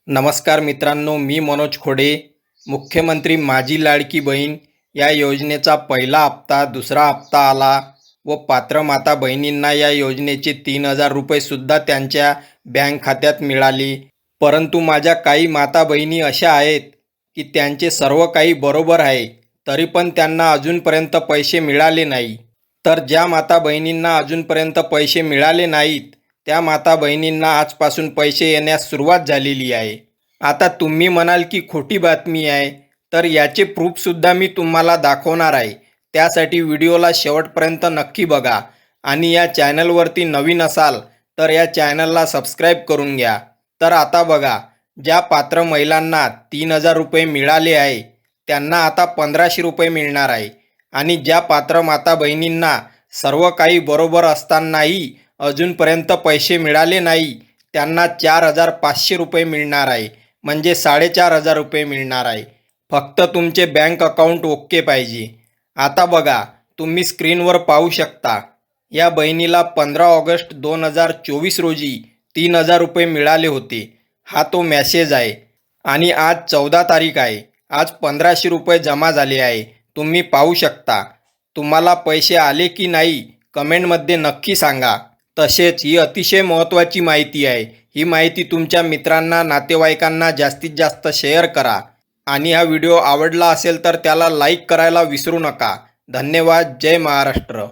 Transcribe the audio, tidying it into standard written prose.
नमस्कार मित्रांनो, मी मनोज खोडे. मुख्यमंत्री माझी लाडकी बहीण या योजनेचा पहिला हप्ता, दुसरा हप्ता आला व पात्र माता बहिणींना या योजनेचे 3,000 रुपयेसुद्धा त्यांच्या बँक खात्यात मिळाले. परंतु माझ्या काही माता बहिणी अशा आहेत की त्यांचे सर्व काही बरोबर आहे, तरी पण त्यांना अजूनपर्यंत पैसे मिळाले नाही. तर ज्या माता बहिणींना अजूनपर्यंत पैसे मिळाले नाहीत, त्या माता बहिणींना आजपासून पैसे येण्यास सुरुवात झालेली आहे. आता तुम्ही म्हणाल की खोटी बातमी आहे, तर याचे प्रूफसुद्धा मी तुम्हाला दाखवणार आहे. त्यासाठी व्हिडिओला शेवटपर्यंत नक्की बघा आणि या चॅनलवरती नवीन असाल तर या चॅनलला सबस्क्राईब करून घ्या. तर आता बघा, ज्या पात्र महिलांना 3,000 रुपये मिळाले आहे त्यांना आता 1,500 रुपये मिळणार आहे आणि ज्या पात्र माता बहिणींना सर्व काही बरोबर असतानाही अजूनपर्यंत पैसे मिळाले नाही त्यांना 4,500 रुपये मिळणार आहे, म्हणजे 4,500 रुपये मिळणार आहे. फक्त तुमचे बँक अकाउंट ओके पाहिजे. आता बघा, तुम्ही स्क्रीनवर पाहू शकता, या बहिणीला 15 ऑगस्ट 2024 रोजी 3,000 रुपये मिळाले होते. हा तो मेसेज आहे आणि आज 14 तारीख आहे. आज 1,500 रुपये जमा झाले आहे. तुम्ही पाहू शकता. तुम्हाला पैसे आले की नाही कमेंटमध्ये नक्की सांगा. तसेच ही अतिशय महत्त्वाची माहिती आहे. ही माहिती तुमच्या मित्रांना, नातेवाईकांना जास्तीत जास्त शेअर करा आणि हा व्हिडिओ आवडला असेल तर त्याला लाईक करायला विसरू नका. धन्यवाद. जय महाराष्ट्र.